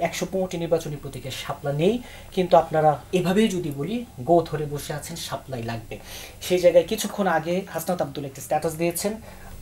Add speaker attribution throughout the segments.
Speaker 1: ১১৫টি নির্বাচনী প্রতীকে শাপলা নেই, কিন্তু আপনারা এভাবেই যদি বলি গো ধরে বসে আছেন শাপলাই লাগবে। সেই জায়গায় কিছুক্ষণ আগে হাসনাত আব্দুল একটি স্ট্যাটাস দিয়েছেন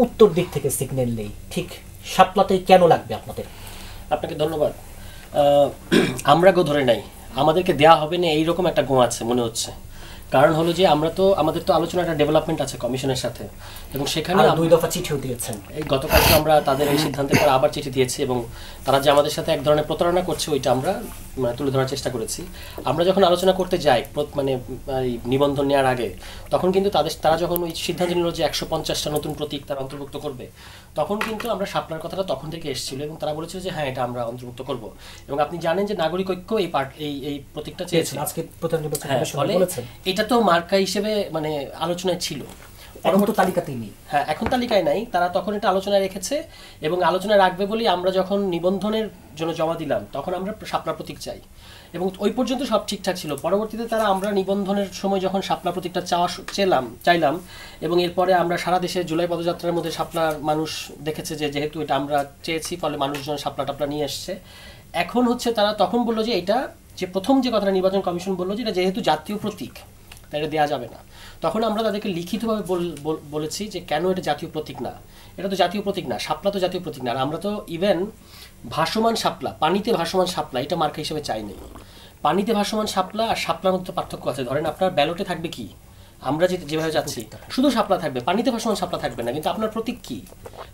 Speaker 1: উত্তর দিক থেকে সিগন্যাল নেই, ঠিক শাপলাতেই কেন লাগবে আপনাদের?
Speaker 2: আপনাকে ধন্যবাদ। আমরা গো ধরে নাই, আমাদেরকে দেয়া হবে না এইরকম একটা গো আছে মনে হচ্ছে। কারণ হলো যে আমাদের তো আলোচনাটা ডেভেলপমেন্ট আছে কমিশনের সাথে, এবং সেখানে
Speaker 1: 2 দফা চিঠিও দিয়েছেন।
Speaker 2: এই গতকালকে আমরা তাদের এই সিদ্ধান্তের পর আবার চিঠি দিয়েছি, এবং তারা যে আমাদের সাথে এক ধরনের প্রতারণা করছে ওইটা আমরা তুলে ধরার চেষ্টা করেছি। আমরা যখন আলোচনা করতে যাই নিবন্ধন নেওয়ার আগে, তখন কিন্তু তারা যখন ওই সিদ্ধান্ত নিল যে 150টা নতুন প্রতীক তারা অন্তর্ভুক্ত করবে, তখন কিন্তু আমরা শাপলার কথাটা তখন থেকে এসেছিল, এবং তারা বলেছিল যে হ্যাঁ এটা আমরা অন্তর্ভুক্ত করব। এবং আপনি জানেন যে নাগরিক ঐক্য এই প্রতীকটা চেয়েছেন আজকে প্রধান নির্বাচন কমিশনার বলেছেন, এটা তো মার্কা হিসেবে আলোচনায় ছিল, পরবর্তী তালিকাতেই নেই। হ্যাঁ, এখন তালিকায় নাই, তারা তখন এটা আলোচনায় রেখেছে, এবং আলোচনায় রাখবে বলেই আমরা যখন নিবন্ধনের জন্য জমা দিলাম তখন আমরা শাপলা প্রতীক চাই, এবং ওই পর্যন্ত সব ঠিকঠাক ছিল। পরবর্তীতে তারা আমরা নিবন্ধনের সময় যখন শাপলা প্রতীকটা চাইলাম, এবং এরপরে আমরা সারা দেশে জুলাই পদযাত্রার মধ্যে শাপলার মানুষ দেখেছে যে যেহেতু এটা আমরা চেয়েছি, ফলে মানুষজন শাপলা টাপলা নিয়ে এসছে। এখন হচ্ছে তারা তখন বললো যে এটা যে প্রথম যে কথাটা নির্বাচন কমিশন বললো যে এটা যেহেতু জাতীয় প্রতীক তাই এটা দেওয়া যাবে না। তখন আমরা তাদেরকে লিখিতভাবে বলেছি যে কেন এটা জাতীয় প্রতীক না, এটা তো জাতীয় প্রতীক না, শাপলা তো জাতীয় প্রতীক না। আর আমরা তো ইভেন ভাসমান শাপলা, পানিতে ভাসমান শাপলা, এটা মার্কা হিসেবে চাই নাই। পানিতে ভাসমান শাপলা আর শাপলার মধ্যে পার্থক্য আছে। ধরেন আপনার ব্যালটে থাকবে কি, আমরা যেভাবে যাচ্ছি শুধু শাপলা থাকবে, পানিতে ভাসমান শাপলা থাকবে না, কিন্তু আপনার প্রতীক কি?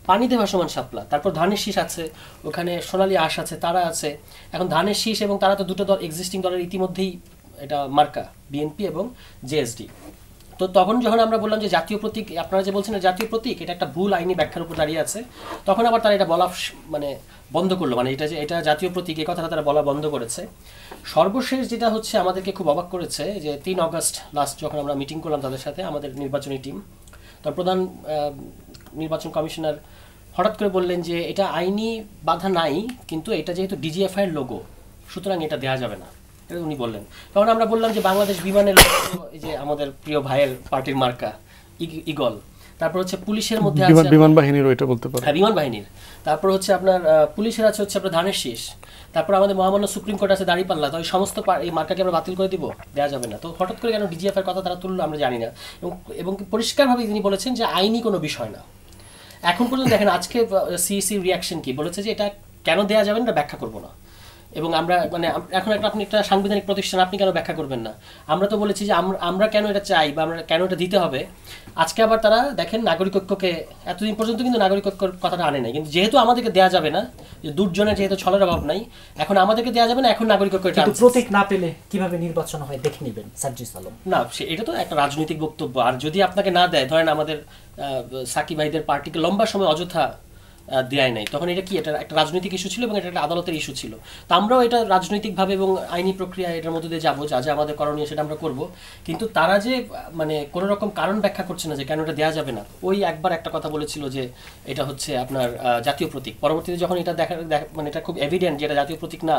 Speaker 2: পানিতে ভাসমান শাপলা। তারপর ধানের শীষ আছে, ওখানে সোনালী আঁশ আছে, তারা আছে। এখন ধানের শীষ এবং তারা তো দুটো দল, এক্সিস্টিং দলের ইতিমধ্যেই এটা মার্কা, বিএনপি এবং জেএসডি। তো তখন যখন আমরা বললাম যে জাতীয় প্রতীক, আপনারা যে বলছেন জাতীয় প্রতীক, এটা একটা ভুল আইনি ব্যাখ্যার উপর দাঁড়িয়ে আছে, তখন আবার তারা এটা বলা বন্ধ করলো, এটা জাতীয় প্রতীক এই কথাটা তারা বলা বন্ধ করেছে। সর্বশেষ যেটা হচ্ছে আমাদেরকে খুব অবাক করেছে যে 3 অগস্ট লাস্ট যখন আমরা মিটিং করলাম তাদের সাথে, আমাদের নির্বাচনী টিম, তার প্রধান নির্বাচন কমিশনার হঠাৎ করে বললেন যে এটা আইনি বাধা নাই, কিন্তু এটা যেহেতু ডিজিএফআই এর লোগো, সুতরাং এটা দেওয়া যাবে না, এটা উনি বললেন। তখন আমরা বললাম যে বাংলাদেশ বিমানের এই যে আমাদের প্রিয় ভাইয়ের পার্টির মার্কা ইগল, তারপর হচ্ছে পুলিশের মধ্যে আছে
Speaker 3: বিমান বাহিনীর, ওইটা বলতে পারেন,
Speaker 2: হ্যাঁ বিমান বাহিনীর। তারপর হচ্ছে আপনার পুলিশের আছে হচ্ছে আপনার ধানের শীষ। তারপর আমাদের মহামান্য সুপ্রিম কোর্ট আছে দাঁড়িপাল্লা। তো ওই সমস্ত এই মার্কাকে আমরা বাতিল করে দিব, দেওয়া যাবে না। তো হঠাৎ করে কেন ডিজিএফ এর কথা তারা তুললো আমরা জানি না, এবং পরিষ্কারভাবে তিনি বলেছেন যে আইনি কোনো বিষয় না। এখন পর্যন্ত দেখেন আজকে সিইসি রিয়াকশন কি বলেছে যে এটা কেন দেওয়া যাবে না ব্যাখ্যা করবো না, এবং আমরা এখন আপনি একটা সাংবিধানিক প্রতিষ্ঠান, আপনি কেন ব্যাখ্যা করবেন না? আমরা তো বলেছি যে আমরা কেন এটা চাই বা আমরা কেন এটা দিতে হবে। আজকে আবার তারা দেখেন নাগরিক ঐক্যকে, এতদিন পর্যন্ত কিন্তু নাগরিক ঐক্যর কথাটা আনে নাই, কিন্তু যেহেতু আমাদেরকে দেওয়া যাবে না, যে দুর্জনের যেহেতু ছলের অভাব নাই, এখন আমাদেরকে দেওয়া যাবে না, এখন নাগরিক ঐক্য
Speaker 1: প্রতীক না পেলে কিভাবে নির্বাচন হয় দেখে নেবেন সার্জিস আলম।
Speaker 2: না, এটা তো একটা রাজনৈতিক বক্তব্য। আর যদি আপনাকে না দেয়, ধরেন আমাদের সাকিব ভাইদের পার্টিকে লম্বা সময় অযথা দেয় নাই, তখন এটা কি এটা একটা রাজনৈতিক ইস্যু ছিল এবং এটা একটা আদালতের ইস্যু ছিল। তো আমরাও এটা রাজনৈতিকভাবে এবং আইনি প্রক্রিয়া এটার মধ্যে দিয়ে যাবো, যা যা আমাদের করণীয় সেটা আমরা করব। কিন্তু তারা যে কোনো রকম কারণ ব্যাখ্যা করছে না যে কেন এটা দেওয়া যাবে না। ওই একবার একটা কথা বলেছিল যে এটা হচ্ছে আপনার জাতীয় প্রতীক, পরবর্তীতে যখন এটা এটা খুব এভিডেন্ট যে এটা জাতীয় প্রতীক না,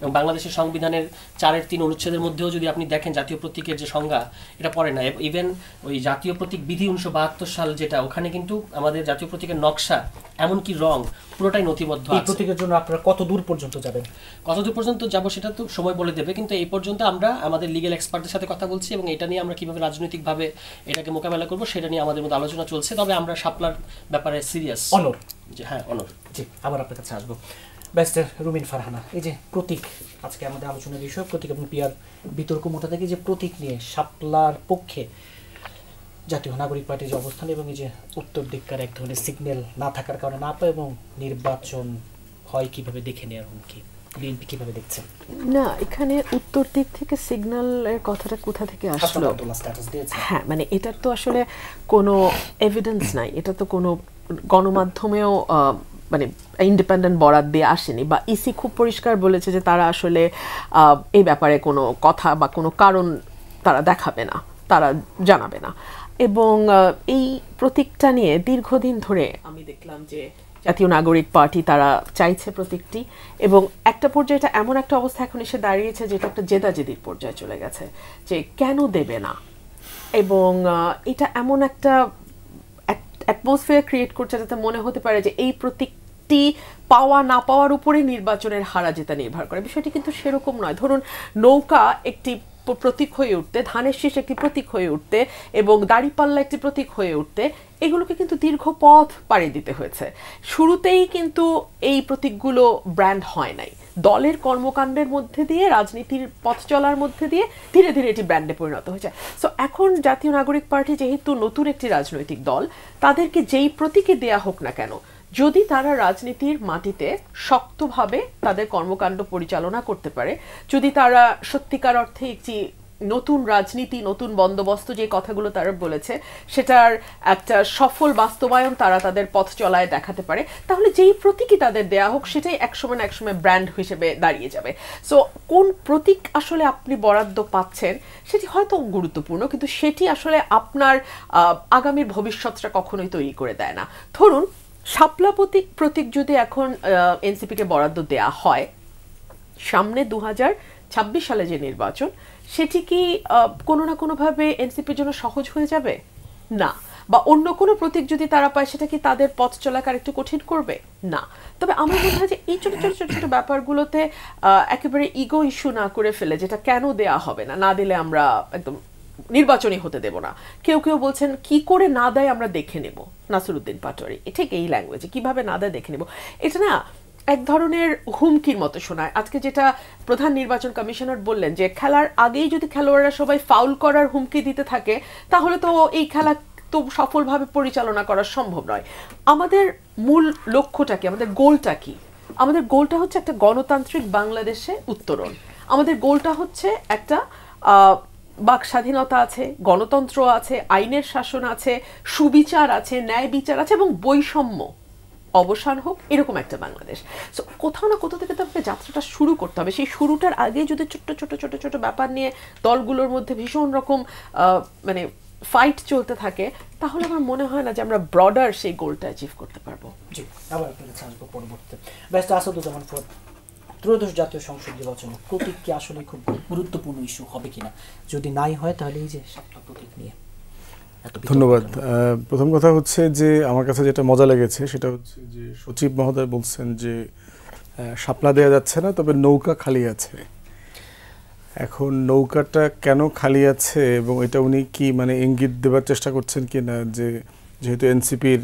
Speaker 2: এবং বাংলাদেশের সংবিধানের 4-3 অনুচ্ছেদের মধ্যেও যদি আপনি দেখেন জাতীয় প্রতীকের যে সংজ্ঞা, এটা পড়ে না। ইভেন ওই জাতীয় প্রতীক বিধি 1972 সাল যেটা, ওখানে কিন্তু আমাদের জাতীয় প্রতীকের নকশা এমনকি রং পুরোটাই নথিবদ্ধ আছে।
Speaker 1: এই প্রতীকের জন্য আপনারা কত দূর পর্যন্ত যাবেন?
Speaker 2: কত দূর পর্যন্ত যাব সেটা তো সময় বলে দেবে, কিন্তু এই পর্যন্ত আমরা আমাদের লিগ্যাল এক্সপার্টদের সাথে কথা বলছি, এবং এটা নিয়ে আমরা কিভাবে রাজনৈতিকভাবে এটাকে মোকাবেলা করব সেটা নিয়ে আমাদের মধ্যে আলোচনা চলছে। তবে আমরা শাপলার ব্যাপারে সিরিয়াস।
Speaker 1: অনর,
Speaker 2: হ্যাঁ অনর,
Speaker 1: জি আবার আপনার কাছে আসবো। ব্যারিস্টার রুমিন ফারহানা, এই যে প্রতীক আজকে আমাদের আলোচনার বিষয়, প্রতীক এবং পিয়ার বিতর্ক মোটা থেকে যে প্রতীক নিয়ে শাপলার পক্ষে জাতীয় নাগরিক পার্টির যে অবস্থান, এবং এই যে উত্তর দিককার এক ধরনের সিগন্যাল না থাকার কারণে না পায়, এবং নির্বাচন হয় কিভাবে দেখে নেওয়ার হুমকি, বিএনপি কিভাবে দেখছেন?
Speaker 4: না, এখানে উত্তর দিক থেকে সিগন্যালের কথাটা কোথা থেকে আসলো? হ্যাঁ, এটার তো আসলে কোনো এভিডেন্স নাই, এটা তো কোনো গণমাধ্যমেও ইন্ডিপেন্ডেন্ট বরাত দিয়ে আসেনি, বা ইসি খুব পরিষ্কার বলেছে যে তারা আসলে এই ব্যাপারে কোনো কথা বা কোনো কারণ তারা দেখাবে না, তারা জানাবে না। এবং এই প্রতীকটা নিয়ে দীর্ঘদিন ধরে আমি দেখলাম যে জাতীয় নাগরিক পার্টি তারা চাইছে প্রতীকটি, এবং একটা পর্যায়ে এটা এমন একটা অবস্থা এখন এসে দাঁড়িয়েছে যেটা একটা জেদাজেদির পর্যায়ে চলে গেছে যে কেন দেবে না, এবং এটা এমন একটা অ্যাটমসফিয়ার ক্রিয়েট করছে যাতে মনে হতে পারে যে এই প্রতীক প্রতীকটি পাওয়া না পাওয়ার উপরে নির্বাচনের হারা জেতা নির্ভর করে। বিষয়টি কিন্তু সেরকম নয়। ধরুন নৌকা একটি প্রতীক হয়ে উঠতে, ধানের শীষ একটি প্রতীক হয়ে উঠতে এবং দাঁড়িপাল্লা একটি প্রতীক হয়ে উঠতে এগুলোকে কিন্তু দীর্ঘ পথ পাড়ি দিতে হয়েছে। শুরুতেই কিন্তু এই প্রতীকগুলো ব্র্যান্ড হয় নাই, দলের কর্মকাণ্ডের মধ্যে দিয়ে, রাজনীতির পথ চলার মধ্যে দিয়ে ধীরে ধীরে এটি ব্র্যান্ডে পরিণত হয়েছে। সো এখন জাতীয় নাগরিক পার্টি যেহেতু নতুন একটি রাজনৈতিক দল, তাদেরকে যেই প্রতীকে দেয়া হোক না কেন, যদি তারা রাজনীতির মাটিতে শক্তভাবে তাদের কর্মকাণ্ড পরিচালনা করতে পারে, যদি তারা সত্যিকার অর্থে একটি নতুন রাজনীতি, নতুন বন্দোবস্ত যে কথাগুলো তারা বলেছে সেটার একটা সফল বাস্তবায়ন তারা তাদের পথ চলায় দেখাতে পারে, তাহলে যেই প্রতীকই তাদের দেয়া হোক সেটাই একসময় না একসময় ব্র্যান্ড হিসেবে দাঁড়িয়ে যাবে। সো কোন প্রতীক আসলে আপনি বরাদ্দ পাচ্ছেন সেটি হয়তো গুরুত্বপূর্ণ, কিন্তু সেটি আসলে আপনার আগামীর ভবিষ্যৎটা কখনোই তৈরি করে দেয় না। ধরুন শাপলা প্রতীক যদি এখন এনসিপিকে বরাদ্দ দেয়া হয়, সামনে 2026 সালে যে নির্বাচন, সেটি কি কোনো না কোনোভাবে এনসিপির জন্য সহজ হয়ে যাবে? না। বা অন্য কোনো প্রতীক যদি তারা পায়, সেটা কি তাদের পথ চলাকে আরেকটু কঠিন করবে? না। তবে আমার মনে হয় যে এই ছোট ছোট ছোট ছোট ব্যাপারগুলোতে একেবারে ইগো ইস্যু না করে ফেলে, যেটা কেন দেয়া হবে না, না দিলে আমরা একদম নির্বাচনই হতে দেব না। কেউ কেউ বলছেন কি করে না দেয় আমরা দেখে নেব, নাসিরউদ্দিন পাটোয়ারি ঠিক এই ল্যাঙ্গুয়েজে, কিভাবে না দেয় দেখে নেব, এটা না এক ধরনের হুমকির মতো শোনায়। আজকে যেটা প্রধান নির্বাচন কমিশনার বললেন যে খেলার আগেই যদি খেলোয়াড়রা সবাই ফাউল করার হুমকি দিতে থাকে, তাহলে তো এই খেলা তো সফলভাবে পরিচালনা করা সম্ভব নয়। আমাদের মূল লক্ষ্যটা কি, আমাদের গোলটা কি? আমাদের গোলটা হচ্ছে একটা গণতান্ত্রিক বাংলাদেশে উত্তরণ। আমাদের গোলটা হচ্ছে একটা বাক স্বাধীনতা আছে, গণতন্ত্র আছে, আইনের শাসন আছে, সুবিচার আছে, ন্যায় বিচার আছে এবং বৈষম্য অবসান হোক, এরকম একটা বাংলাদেশ। সো কোথাও না কোথাও থেকে তাকে যাত্রাটা শুরু করতে হবে। সেই শুরুটার আগে যদি ছোট্ট ছোট ছোট ছোট ব্যাপার নিয়ে দলগুলোর মধ্যে ভীষণ রকম মানে ফাইট চলতে থাকে, তাহলে আমার মনে হয় না যে আমরা ব্রডার সেই গোলটা অ্যাচিভ করতে পারবো।
Speaker 1: জি, আবার আপনার কাছে আসবো পরবর্তীতে। ব্যস্ত আসাদুজ্জামান ফুয়াদ, ত্রয়োদশ জাতীয় সংসদ নির্বাচনে প্রতীক কি আসলে খুব গুরুত্বপূর্ণ ইস্যু হবে কিনা? যদি নাই হয় তাহলে এই যে শাপলা প্রতীক নিয়ে।
Speaker 3: ধন্যবাদ। প্রথম কথা হচ্ছে যে আমার কাছে যেটা মজা লেগেছে সেটা হচ্ছে যে সচিব মহোদয় বলছেন যে শাপলা দেওয়া যাচ্ছে না, তবে নৌকা খালি আছে। এখন নৌকাটা কেন খালি আছে এবং এটা উনি কি মানে ইঙ্গিত দেওয়ার চেষ্টা করছেন কি না, যে যেহেতু এনসিপির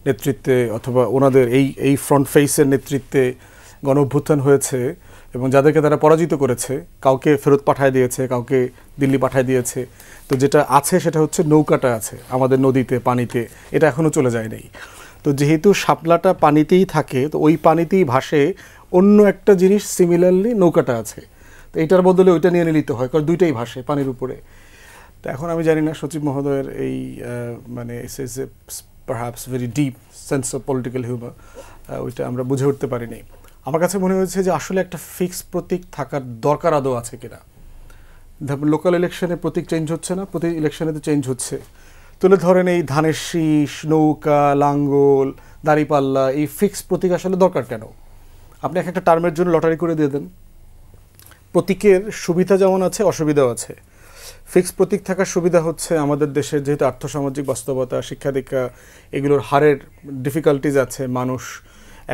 Speaker 3: নেতৃত্বে অথবা ওনাদের এই ফ্রন্ট ফেসের নেতৃত্বে গণ অভ্যুত্থান হয়েছে এবং যাদেরকে তারা পরাজিত করেছে, কাউকে ফেরত পাঠায় দিয়েছে, কাউকে দিল্লি পাঠায় দিয়েছে, তো যেটা আছে সেটা হচ্ছে নৌকাটা আছে আমাদের নদীতে, পানিতে, এটা এখনও চলে যায় নাই। তো যেহেতু শাপলাটা পানিতেই থাকে, তো ওই পানিতেই ভাসে অন্য একটা জিনিস সিমিলারলি নৌকাটা আছে, তো এইটার বদলে ওইটা নিয়ে নিতে হয়, কারণ দুইটাই ভাসে পানির উপরে। তো এখন আমি জানি না সচিব মহোদয়ের এই মানে perhaps very deep sense of political humour, ওইটা আমরা বুঝে উঠতে পারিনি। আমার কাছে মনে হয়েছে যে আসলে একটা ফিক্স প্রতীক থাকার দরকার আদৌ আছে কিনা। লোকাল ইলেকশনে প্রতীক চেঞ্জ হচ্ছে না, প্রতি ইলেকশনে তো চেঞ্জ হচ্ছে। তুলে ধরেন এই ধানের শীষ, নৌকা, লাঙ্গল, দাঁড়িপাল্লা, এই ফিক্স প্রতীক আসলে দরকার কেন? আপনি একটা টার্মের জন্য লটারি করে দিয়ে দেন। প্রতীকের সুবিধা যেমন আছে, অসুবিধাও আছে। ফিক্স প্রতীক থাকার সুবিধা হচ্ছে আমাদের দেশের যেহেতু আর্থসামাজিক বাস্তবতা, শিক্ষা দীক্ষা, এগুলোর হারের ডিফিকাল্টিজ আছে, মানুষ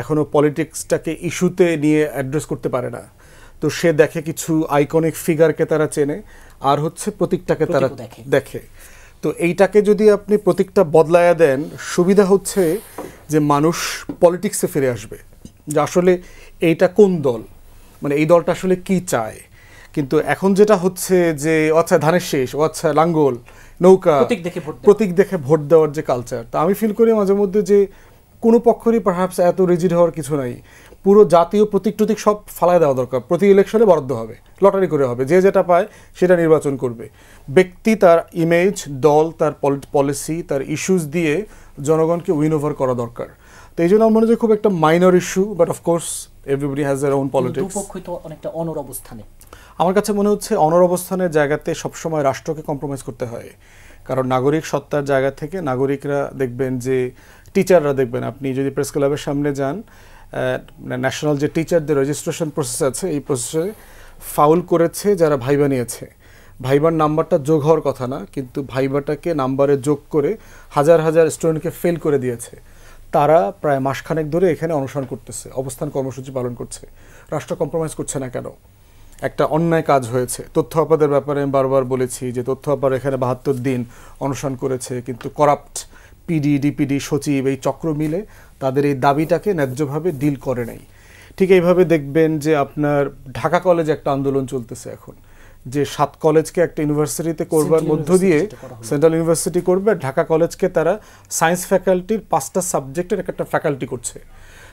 Speaker 3: এখনও পলিটিক্সটাকে ইস্যুতে নিয়ে অ্যাড্রেস করতে পারে না, তো সে দেখে কিছু আইকনিক ফিগারকে তারা চেনে, আর হচ্ছে প্রতীকটাকে তারা দেখে। তো এইটাকে যদি আপনি প্রতীকটা বদলায়া দেন, সুবিধা হচ্ছে যে মানুষ পলিটিক্সে ফিরে আসবে, যে আসলে এইটা কোন দল, মানে এই দলটা আসলে কি চায়। কিন্তু এখন যেটা হচ্ছে যে আচ্ছা ধানের শেষ, ও আচ্ছা লাঙ্গল, নৌকা, প্রতীক দেখে ভোট দেওয়ার যে কালচার, তা আমি ফিল করি মাঝে মধ্যে যে কোনো পক্ষেরই পারহ্যাপস এত রিজিড হওয়ার কিছু নাই। পুরো জাতীয় প্রতীক টতীক সব ফালায় দেওয়া দরকার, প্রতি ইলেকশনে বরাদ্দ হবে, লটারি করে হবে, যে যেটা পায় সেটা নির্বাচন করবে। ব্যক্তি তার ইমেজ, দল তার পলিসি, তার ইস্যুস দিয়ে জনগণকে উইন ওভার করা দরকার। তো এই জন্য আমার মনে হয় খুব একটা minor issue, but of course everybody has their own politics.
Speaker 1: অনেকটা অনর অবস্থানে
Speaker 3: আমার কাছে মনে হচ্ছে অনর অবস্থানের জায়গাতে সবসময় রাষ্ট্রকে কম্প্রোমাইজ করতে হয়, কারণ নাগরিক সত্তার জায়গা থেকে নাগরিকরা দেখবেন যে টিচাররা দেখবেন, আপনি যদি প্রেস ক্লাবের সামনে যান, ন্যাশনাল যে টিচারদের রেজিস্ট্রেশন প্রসেস আছে, এই প্রসেসে ফাউল করেছে যারা ভাইবা নিয়েছে। ভাইবার নাম্বারটা যোগ হওয়ার কথা না, কিন্তু ভাইবাটাকে নাম্বারে যোগ করে হাজার হাজার স্টুডেন্টকে ফেল করে দিয়েছে। তারা প্রায় মাসখানেক ধরে এখানে অনশন করতেছে, অবস্থান কর্মসূচি পালন করছে। রাষ্ট্র কম্প্রোমাইজ করছে না কেন? একটা অন্যায় কাজ হয়েছে। তথ্য আপাদের ব্যাপারে আমি বারবার বলেছি যে তথ্য আপার এখানে 72 দিন অনশন করেছে, কিন্তু করাপ্ট পিডি, ডিপিডি, সচিব এই চক্র মিলে তাদের এই দাবিটাকে ন্যায্যভাবে ডিল করে নাই। ঠিক এইভাবে দেখবেন যে আপনার ঢাকা কলেজে একটা আন্দোলন চলতেছে এখন, যে 7 কলেজকে একটা ইউনিভার্সিটিতে করবার মধ্য দিয়ে সেন্ট্রাল ইউনিভার্সিটি করবে, ঢাকা কলেজকে তারা সায়েন্স ফ্যাকাল্টির 5টা সাবজেক্টের একটা ফ্যাকাল্টি করছে।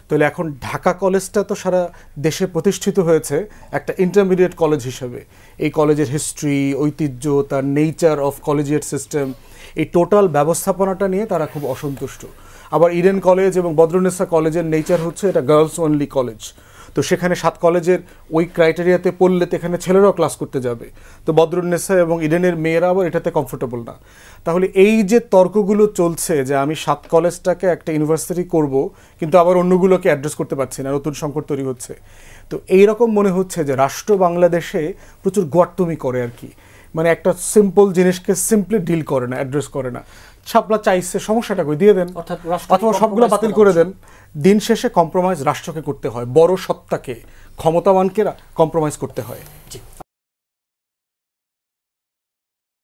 Speaker 3: তাহলে এখন ঢাকা কলেজটা তো সারা দেশে প্রতিষ্ঠিত হয়েছে একটা ইন্টারমিডিয়েট কলেজ হিসেবে। এই কলেজের হিস্ট্রি, ঐতিহ্য, তার নেচার অফ কলেজিয়েট সিস্টেম, এই টোটাল ব্যবস্থাপনাটা নিয়ে তারা খুব অসন্তুষ্ট। আবার ইডেন কলেজ এবং বদরুন্নেসা কলেজের নেচার হচ্ছে এটা গার্লস অনলি কলেজ, তো সেখানে 7 কলেজের ওই ক্রাইটেরিয়াতে পড়লে তো এখানে ছেলেরাও ক্লাস করতে যাবে, তো বদরুন্নেসা এবং ইডেনের মেয়েরা আবার এটাতে কমফোর্টেবল না। তাহলে এই যে তর্কগুলো চলছে যে আমি 7 কলেজটাকে একটা ইউনিভার্সিটি করব কিন্তু আবার অন্যগুলোকে অ্যাড্রেস করতে পারছি না, নতুন সংকট তৈরি হচ্ছে। তো এইরকম মনে হচ্ছে যে রাষ্ট্র বাংলাদেশে প্রচুর গোয়ার্তুমি করে আর কি, মানে একটা সিম্পল জিনিসকে সিম্পলি ডিল করে না, অ্যাড্রেস করে না। শাপলা চাইছে, সমস্যাটা করে দিয়ে দেন, অথবা সবগুলো বাতিল করে দেন। দিন শেষে কম্প্রোমাইজ রাষ্ট্রকে করতে হয়, বড় সত্তাকে, ক্ষমতাবানকে কম্প্রোমাইজ করতে হয়।